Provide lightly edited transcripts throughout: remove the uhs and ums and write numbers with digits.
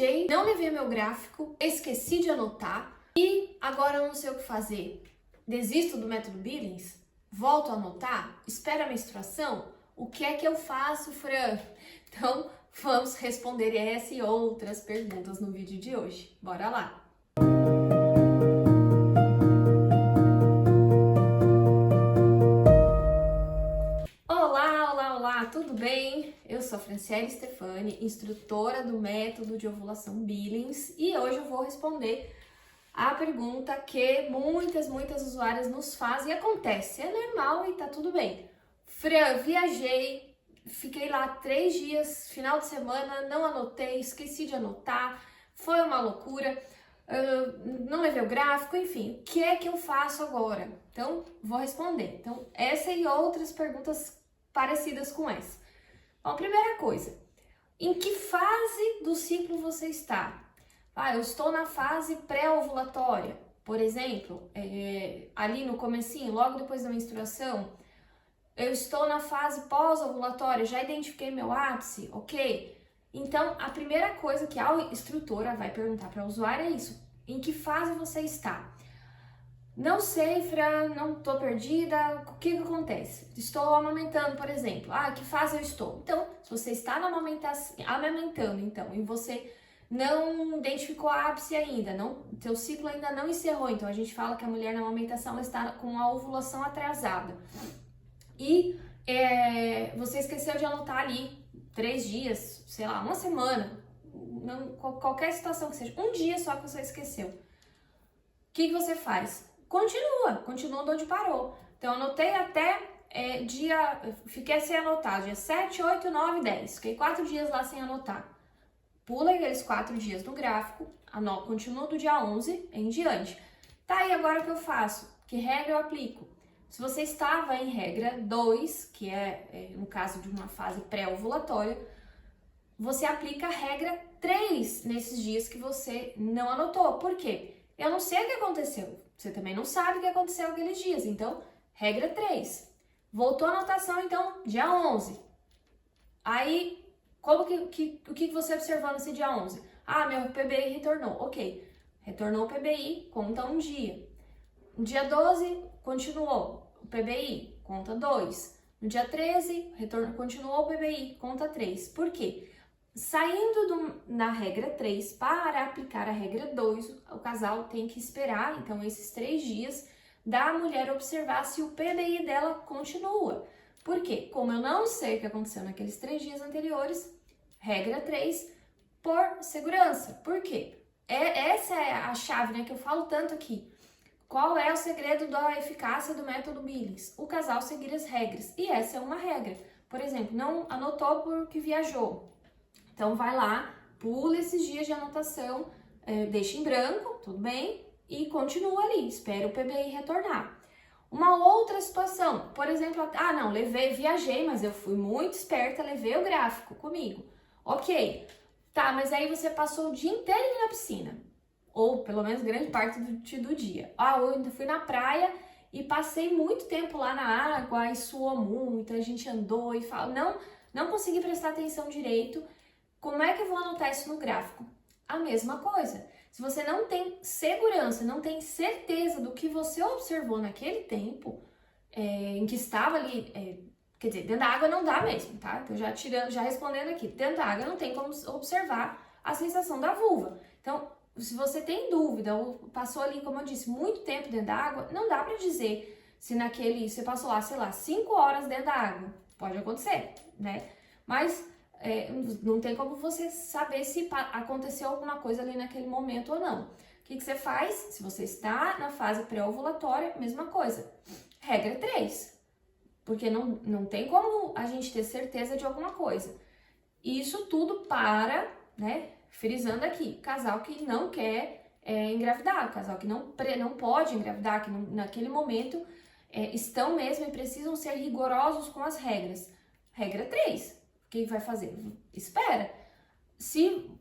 viajei, não levei meu gráfico, esqueci de anotar e agora eu não sei o que fazer. Desisto do método Billings? Volto a anotar? Espero a menstruação? O que é que eu faço, Fran? Então, vamos responder essa e outras perguntas no vídeo de hoje. Bora lá! Olá, tudo bem? Eu sou a Franciele Stefani, instrutora do método de ovulação Billings, e hoje eu vou responder a pergunta que muitas usuárias nos fazem e acontece, é normal e tá tudo bem. Fran, viajei, fiquei lá 3 dias, final de semana, não anotei, esqueci de anotar, foi uma loucura, não levei o gráfico, enfim, o que é que eu faço agora? Então, vou responder. Então, essa e outras perguntas parecidas com essa. Bom, primeira coisa, em que fase do ciclo você está? Eu estou na fase pré-ovulatória, por exemplo, ali no comecinho, logo depois da menstruação. Eu estou na fase pós-ovulatória, já identifiquei meu ápice, ok? Então, a primeira coisa que a instrutora vai perguntar para a usuária é isso, em que fase você está? Não sei, Fran, não tô perdida, o que acontece? Estou amamentando, por exemplo. Que fase eu estou? Então, se você está amamentando, então, e você não identificou a ápice ainda, teu ciclo ainda não encerrou, então a gente fala que a mulher na amamentação ela está com a ovulação atrasada. E você esqueceu de anotar ali 3 dias, sei lá, uma semana, qualquer situação que seja, um dia só que você esqueceu. O que você faz? Continua de onde parou. Então, anotei até fiquei sem anotar, dia 7, 8, 9, 10. Fiquei 4 dias lá sem anotar. Pula aqueles 4 dias no gráfico, continuo do dia 11 em diante. Tá, e agora o que eu faço? Que regra eu aplico? Se você estava em regra 2, que no caso de uma fase pré-ovulatória, você aplica a regra 3 nesses dias que você não anotou. Por quê? Eu não sei o que aconteceu. Você também não sabe o que aconteceu aqueles dias. Então, regra 3. Voltou a anotação, então, dia 11. Aí, o que você observou nesse dia 11? Meu PBI retornou. Ok. Retornou o PBI, conta um dia. No dia 12, continuou. O PBI, conta 2. No dia 13, continuou o PBI, conta 3. Por quê? Saindo na regra 3 para aplicar a regra 2, o casal tem que esperar, então, esses 3 dias da mulher observar se o PBI dela continua. Por quê? Como eu não sei o que aconteceu naqueles 3 dias anteriores, regra 3, por segurança. Por quê? Essa é a chave, né, que eu falo tanto aqui. Qual é o segredo da eficácia do método Billings? O casal seguir as regras. E essa é uma regra. Por exemplo, não anotou porque viajou. Então, vai lá, pula esses dias de anotação, deixa em branco, tudo bem? E continua ali, espera o PBI retornar. Uma outra situação, por exemplo, viajei, mas eu fui muito esperta, levei o gráfico comigo. Ok, tá, mas aí você passou o dia inteiro na piscina, ou pelo menos grande parte do dia. Eu ainda fui na praia e passei muito tempo lá na água e suou muito, a gente andou e falou, não consegui prestar atenção direito. Como é que eu vou anotar isso no gráfico? A mesma coisa. Se você não tem segurança, não tem certeza do que você observou naquele tempo, em que estava ali, quer dizer, dentro da água não dá mesmo, tá? Então, já respondendo aqui, dentro da água não tem como observar a sensação da vulva. Então, se você tem dúvida ou passou ali, como eu disse, muito tempo dentro da água, não dá pra dizer se você passou lá, sei lá, 5 horas dentro da água. Pode acontecer, né? Mas não tem como você saber se aconteceu alguma coisa ali naquele momento ou não. O que você faz? Se você está na fase pré-ovulatória, mesma coisa. Regra 3. Porque não tem como a gente ter certeza de alguma coisa. Isso tudo frisando aqui, casal que não quer engravidar, casal que não pode engravidar, que naquele momento estão mesmo e precisam ser rigorosos com as regras. Regra 3. O que vai fazer? Espera. Se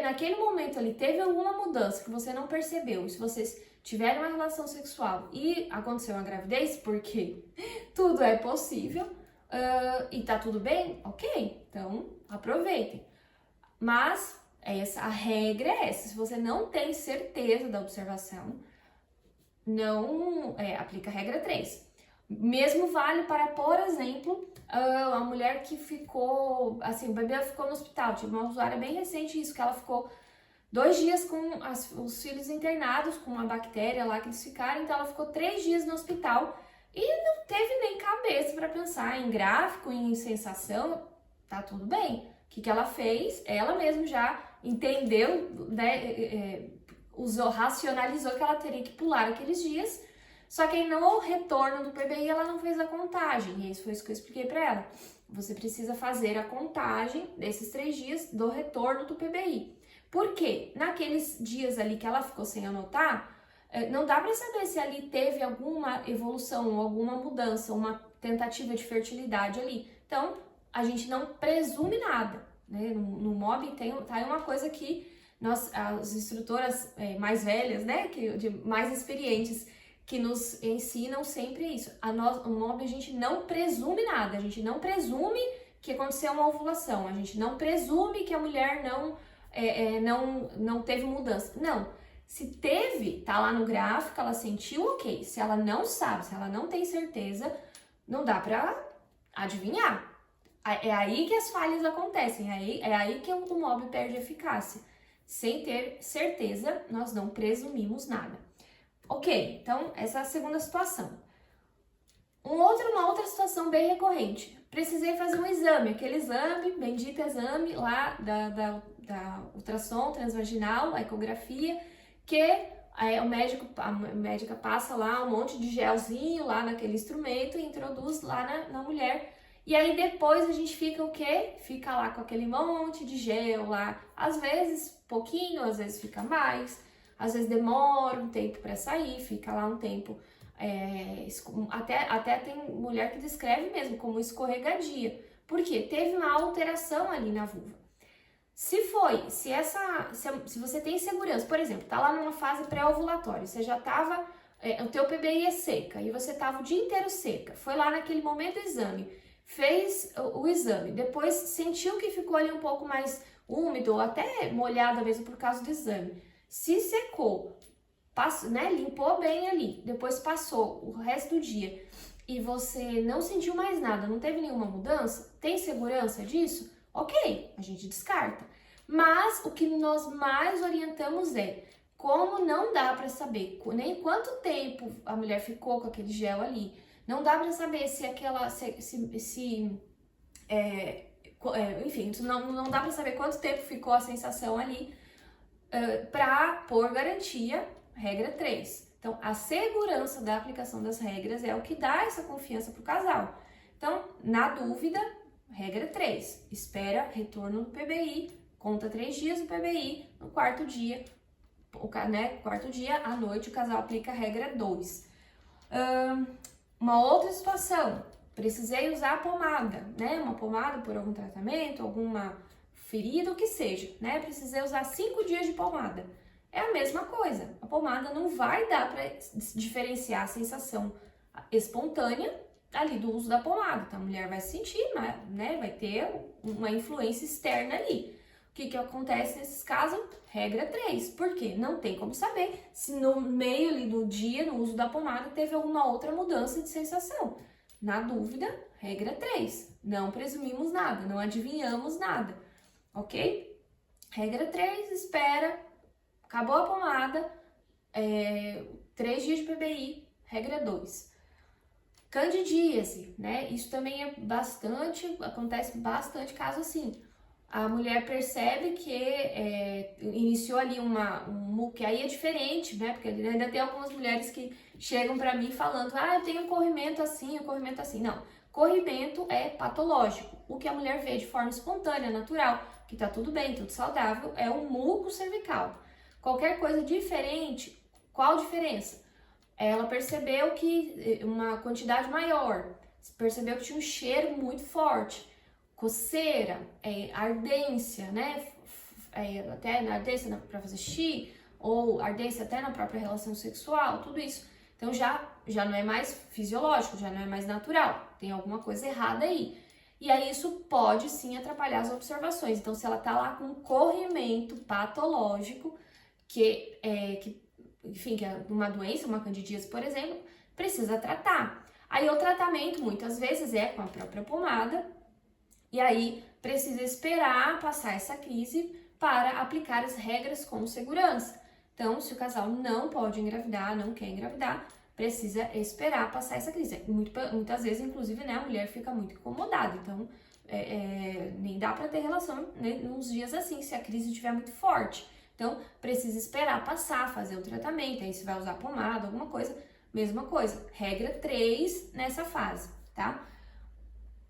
naquele momento ali teve alguma mudança que você não percebeu, se vocês tiveram uma relação sexual e aconteceu uma gravidez, porque tudo é possível, e tá tudo bem, ok, então aproveitem. Mas A regra é essa. Se você não tem certeza da observação, não aplica a regra 3. Mesmo vale para, por exemplo, a mulher que ficou, assim, o bebê ficou no hospital. Tive uma usuária bem recente isso, que ela ficou 2 dias com os filhos internados, com uma bactéria lá que eles ficaram, então ela ficou 3 dias no hospital e não teve nem cabeça para pensar em gráfico, em sensação, tá tudo bem. O que ela fez? Ela mesma já entendeu, né, racionalizou que ela teria que pular aqueles dias, só que aí no retorno do PBI ela não fez a contagem, e isso foi isso que eu expliquei para ela. Você precisa fazer a contagem desses 3 dias do retorno do PBI. Por quê? Naqueles dias ali que ela ficou sem anotar, não dá para saber se ali teve alguma evolução, alguma mudança, uma tentativa de fertilidade ali. Então, a gente não presume nada, né? No MOB tá aí uma coisa que as instrutoras mais velhas, né, mais experientes, que nos ensinam sempre isso. O MOB a gente não presume nada, a gente não presume que aconteceu uma ovulação, a gente não presume que a mulher não teve mudança. Não. Se teve, tá lá no gráfico, ela sentiu, ok. Se ela não sabe, se ela não tem certeza, não dá pra adivinhar. É aí que as falhas acontecem, é aí que o MOB perde eficácia. Sem ter certeza, nós não presumimos nada. Ok, então essa é a segunda situação. Uma outra situação bem recorrente. Precisei fazer um exame, aquele exame, bendito exame lá da ultrassom transvaginal, a ecografia, que a médica passa lá um monte de gelzinho lá naquele instrumento e introduz lá na mulher. E aí depois a gente fica o quê? Fica lá com aquele monte de gel lá, às vezes pouquinho, às vezes fica mais, às vezes demora um tempo para sair, fica lá um tempo. Até tem mulher que descreve mesmo como escorregadia. Por quê? Teve uma alteração ali na vulva. Se você tem segurança, por exemplo, tá lá numa fase pré-ovulatória, você já tava, o teu PBI é seca e você tava o dia inteiro seca, foi lá naquele momento do exame, fez o exame, depois sentiu que ficou ali um pouco mais úmido ou até molhada mesmo por causa do exame, se secou, limpou bem ali, depois passou o resto do dia e você não sentiu mais nada, não teve nenhuma mudança, tem segurança disso? Ok, a gente descarta. Mas o que nós mais orientamos é como não dá para saber nem quanto tempo a mulher ficou com aquele gel ali, não dá para saber se aquela, enfim, não dá para saber quanto tempo ficou a sensação ali, para por garantia, regra 3. Então, a segurança da aplicação das regras é o que dá essa confiança para o casal. Então, na dúvida, regra 3, espera retorno do PBI, conta 3 dias do PBI, no quarto dia, à noite, o casal aplica a regra 2. Uma outra situação, precisei usar a pomada, né? Uma pomada por algum tratamento, alguma ferida, o que seja, né? Precisei usar 5 dias de pomada. É a mesma coisa, a pomada não vai dar para diferenciar a sensação espontânea ali do uso da pomada, então a mulher vai sentir, né, vai ter uma influência externa ali. O que acontece nesses casos? Regra 3, porque não tem como saber se no meio ali do dia, no uso da pomada, teve alguma outra mudança de sensação. Na dúvida, regra 3, não presumimos nada, não adivinhamos nada, ok? Regra 3, espera, acabou a pomada, 3 dias de PBI, regra 2. Candidíase, né? Isso também acontece bastante caso assim. A mulher percebe que iniciou ali que aí é diferente, né? Porque ainda tem algumas mulheres que chegam para mim falando, eu tenho corrimento assim. Não, corrimento é patológico. O que a mulher vê de forma espontânea, natural, que tá tudo bem, tudo saudável, é o muco cervical. Qualquer coisa diferente, qual diferença? Ela percebeu que uma quantidade maior, percebeu que tinha um cheiro muito forte, coceira, ardência, né? Até na ardência para fazer xixi, ou ardência até na própria relação sexual, tudo isso. Então já não é mais fisiológico, já não é mais natural, tem alguma coisa errada aí. e aí isso pode sim atrapalhar as observações. Então, se ela tá lá com um corrimento patológico, enfim, que é uma doença, uma candidíase, por exemplo, precisa tratar. Aí o tratamento muitas vezes é com a própria pomada, e aí precisa esperar passar essa crise para aplicar as regras com segurança. Então, se o casal não pode engravidar, não quer engravidar, precisa esperar passar essa crise. Muitas vezes, inclusive, né, a mulher fica muito incomodada, então nem dá para ter relação, né, nos dias assim, se a crise estiver muito forte. Então, precisa esperar passar, fazer o tratamento, aí se vai usar pomada, alguma coisa, mesma coisa. Regra 3 nessa fase, tá?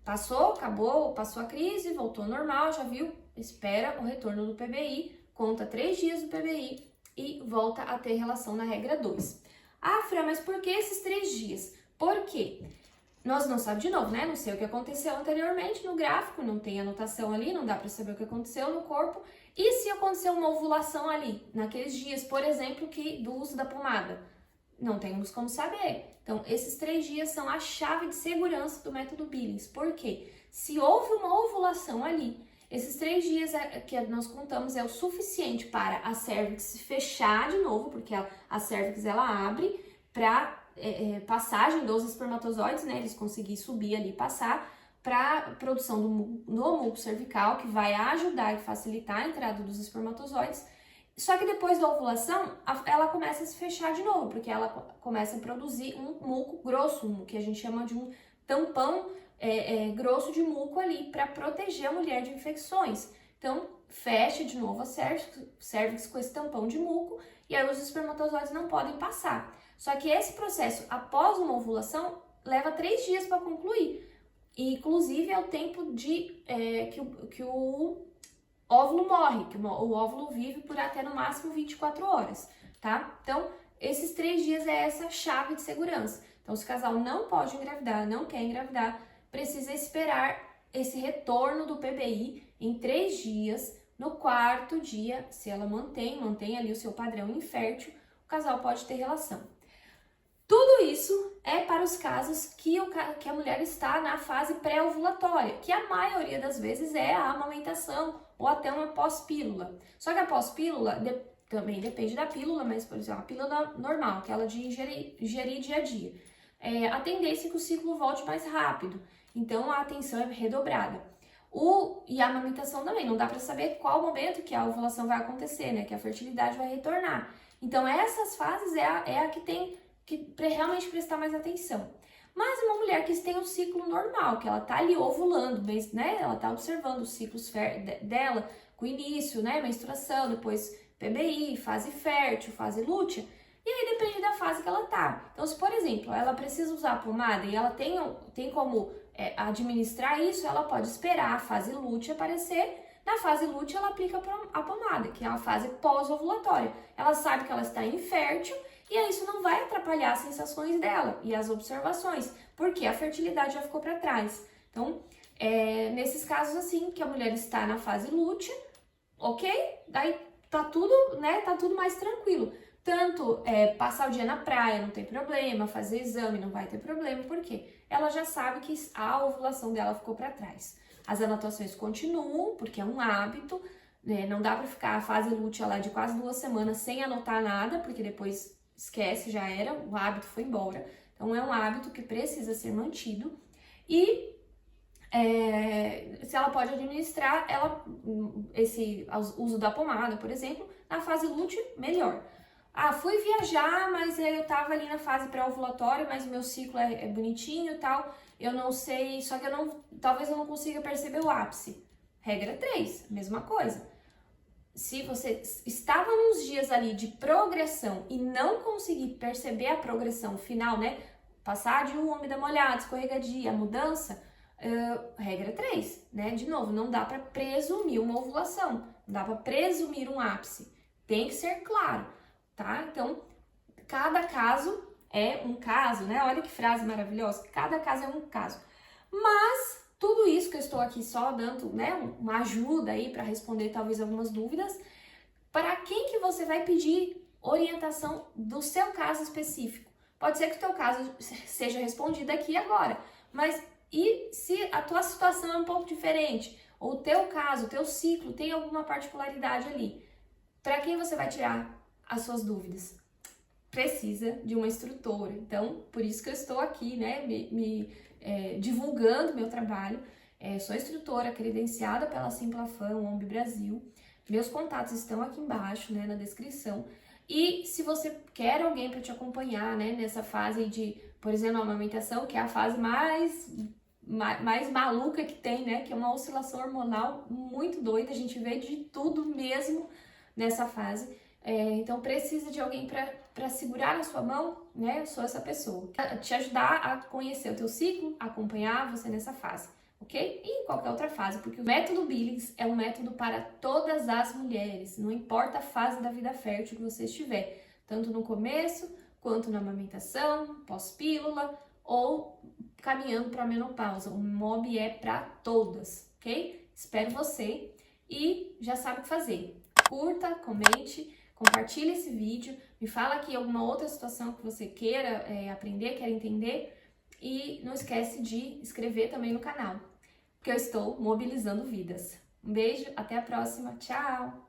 Passou, acabou, passou a crise, voltou ao normal, já viu? Espera o retorno do PBI, conta 3 dias do PBI e volta a ter relação na regra 2. Ah, Fran, mas por que esses 3 dias? Por quê? Nós não sabemos de novo, né? Não sei o que aconteceu anteriormente no gráfico, não tem anotação ali, não dá para saber o que aconteceu no corpo. E se aconteceu uma ovulação ali, naqueles dias, por exemplo, do uso da pomada? Não temos como saber. Então, esses 3 dias são a chave de segurança do método Billings. Por quê? Se houve uma ovulação ali, esses 3 dias que nós contamos é o suficiente para a cervix fechar de novo, porque a cervix ela abre para passagem dos espermatozoides, né? Eles conseguirem subir ali e passar para produção do muco cervical, que vai ajudar e facilitar a entrada dos espermatozoides. Só que depois da ovulação, ela começa a se fechar de novo, porque ela começa a produzir um muco grosso, que a gente chama de um tampão grosso de muco ali, para proteger a mulher de infecções. Então, fecha de novo a cervix com esse tampão de muco, e aí os espermatozoides não podem passar. Só que esse processo, após uma ovulação, leva 3 dias para concluir. E, inclusive, é o tempo que o óvulo morre, que o óvulo vive por até no máximo 24 horas, tá? Então, esses 3 dias é essa chave de segurança. Então, se o casal não pode engravidar, não quer engravidar, precisa esperar esse retorno do PBI em 3 dias. No 4º dia, se ela mantém ali o seu padrão infértil, o casal pode ter relação. Tudo isso é para os casos que a mulher está na fase pré-ovulatória, que a maioria das vezes é a amamentação ou até uma pós-pílula. Só que a pós-pílula também depende da pílula, mas, por exemplo, a pílula normal, aquela de ingerir dia a dia. A tendência é que o ciclo volte mais rápido, então a atenção é redobrada. E a amamentação também, não dá para saber qual momento que a ovulação vai acontecer, né? Que a fertilidade vai retornar. Então, essas fases é a que tem que realmente prestar mais atenção. Mas uma mulher que tem um ciclo normal, que ela tá ali ovulando, né? Ela tá observando os ciclos dela, com início, né? Menstruação, depois PBI, fase fértil, fase lútea. E aí depende da fase que ela tá. Então, se por exemplo, ela precisa usar a pomada e ela tem como administrar isso, ela pode esperar a fase lútea aparecer. Na fase lútea, ela aplica a pomada, que é a fase pós-ovulatória. Ela sabe que ela está infértil e aí isso não vai atrapalhar as sensações dela e as observações, porque a fertilidade já ficou para trás. Então, nesses casos assim, que a mulher está na fase lútea, ok? Daí tá tudo, né? Tá tudo mais tranquilo. Tanto passar o dia na praia não tem problema, fazer exame não vai ter problema, porque ela já sabe que a ovulação dela ficou para trás. As anotações continuam, porque é um hábito, né? Não dá para ficar a fase lútea lá de quase 2 semanas sem anotar nada, porque depois esquece, já era, o hábito foi embora. Então é um hábito que precisa ser mantido. E se ela pode administrar esse uso da pomada, por exemplo, na fase lútea, melhor. Ah, fui viajar, mas eu tava ali na fase pré-ovulatória, mas o meu ciclo é bonitinho e tal. Eu não sei, só que talvez eu não consiga perceber o ápice. Regra 3, mesma coisa. Se você estava nos dias ali de progressão e não conseguir perceber a progressão final, né? Passar de úmida, molhada, escorregadia, a mudança, regra 3, né? De novo, não dá para presumir uma ovulação, não dá para presumir um ápice. Tem que ser claro, tá? Então, cada caso é um caso, né? Olha que frase maravilhosa. Cada caso é um caso. Mas tudo isso que eu estou aqui só dando, né, uma ajuda aí para responder talvez algumas dúvidas, para quem que você vai pedir orientação do seu caso específico. Pode ser que o teu caso seja respondido aqui agora, mas E se a tua situação é um pouco diferente, ou o teu caso, o teu ciclo tem alguma particularidade ali, para quem você vai tirar as suas dúvidas? Precisa de uma instrutora. Então, por isso que eu estou aqui, né, divulgando meu trabalho. Sou instrutora credenciada pela Simplafan, OMB Brasil. Meus contatos estão aqui embaixo, né, na descrição. E se você quer alguém para te acompanhar, né, nessa fase de, por exemplo, a amamentação, que é a fase mais maluca que tem, né, que é uma oscilação hormonal muito doida, a gente vê de tudo mesmo nessa fase. Então precisa de alguém para segurar na sua mão, né? Eu sou essa pessoa. Te ajudar a conhecer o teu ciclo, acompanhar você nessa fase, ok? E em qualquer outra fase, porque o método Billings é um método para todas as mulheres, não importa a fase da vida fértil que você estiver, tanto no começo, quanto na amamentação, pós-pílula ou caminhando para a menopausa. O MOB é para todas, ok? Espero você e já sabe o que fazer. Curta, comente, compartilhe esse vídeo, me fala aqui alguma outra situação que você queira aprender, queira entender e não esquece de inscrever também no canal, porque eu estou mobilizando vidas. Um beijo, até a próxima, tchau!